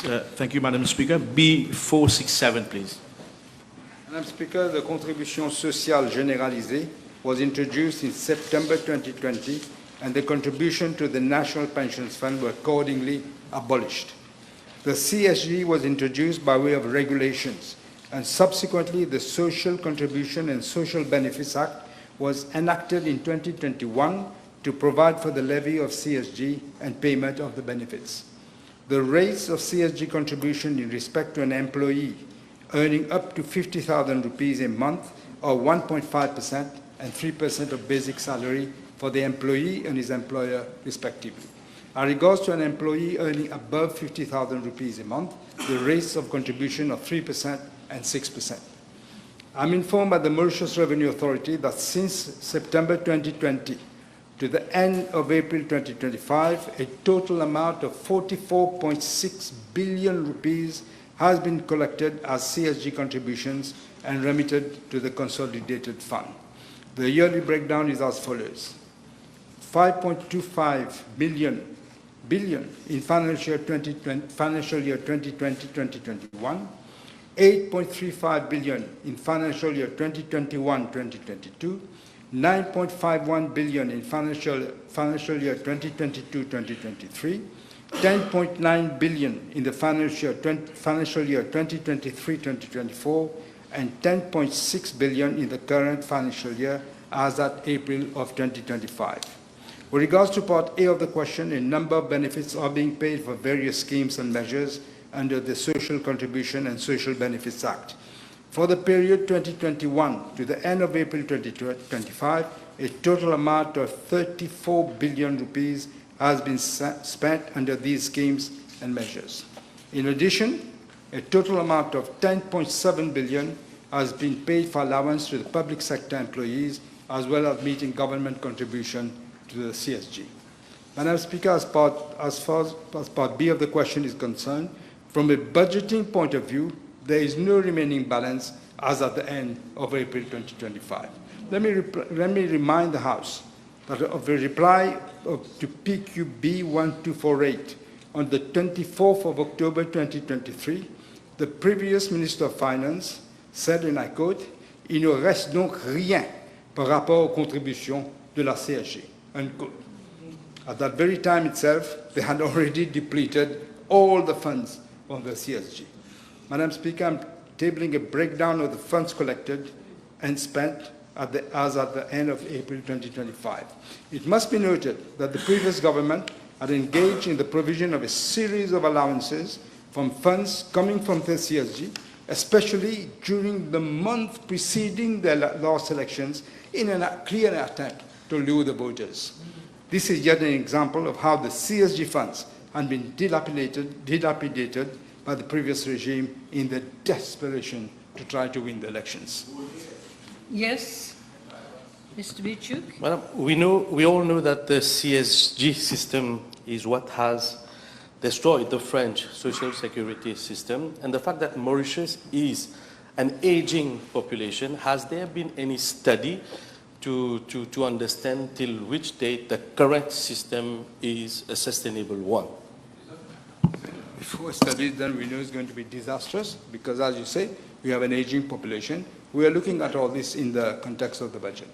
Thank you, Madam Speaker. B467, please. Madam Speaker, the Contribution Sociale Généralisée was introduced in September 2020, and the contribution to the National Pensions Fund were accordingly abolished. The CSG was introduced by way of regulations, and subsequently the Social Contribution and Social Benefits Act was enacted in 2021 to provide for the levy of CSG and payment of the benefits. The rates of CSG contribution in respect to an employee earning up to 50,000 rupees a month are 1.5% and 3% of basic salary for the employee and his employer respectively. As regards to an employee earning above 50,000 rupees a month, the rates of contribution are 3% and 6%. I'm informed by the Mauritius Revenue Authority that since September 2020 to the end of April 2025, a total amount of 44.6 billion rupees has been collected as CSG contributions and remitted to the Consolidated Fund. The yearly breakdown is as follows: 5.25 billion in financial year 2020-2021, 8.35 billion in financial year 2021-2022, 9.51 billion in financial year 2022-2023, 10.9 billion in the financial year 2023-2024, and 10.6 billion in the current financial year as at April of 2025. With regards to Part A of the question, a number of benefits are being paid for various schemes and measures under the Social Contribution and Social Benefits Act. For the period 2021 to the end of April 2025, a total amount of 34 billion rupees has been spent under these schemes and measures. In addition, a total amount of 10.7 billion has been paid for allowance to the public sector employees, as well as meeting government contribution to the CSG. Madam Speaker, as far as Part B of the question is concerned, from a budgeting point of view, there is no remaining balance as at the end of April 2025. Let me remind the House that of a reply to PQB 1248 on the 24th of October 2023, the previous Minister of Finance said, and I quote, "Il ne reste donc rien par rapport aux contributions de la CSG." Unquote. At that very time itself, they had already depleted all the funds on the CSG. Madam Speaker, I'm tabling a breakdown of the funds collected and spent as at the end of April 2025. It must be noted that the previous government had engaged in the provision of a series of allowances from funds coming from the CSG, especially during the month preceding the last elections, in a clear attempt to lure the voters. This is yet an example of how the CSG funds had been dilapidated by the previous regime in their desperation to try to win the elections. Yes, Mr. Bichuk. Madam, we all know that the CSG system is what has destroyed the French social security system, and the fact that Mauritius is an aging population, has there been any study to understand till which date the current system is a sustainable one? Before studies done, we know it's going to be disastrous because, as you say, we have an aging population. We are looking at all this in the context of the budget.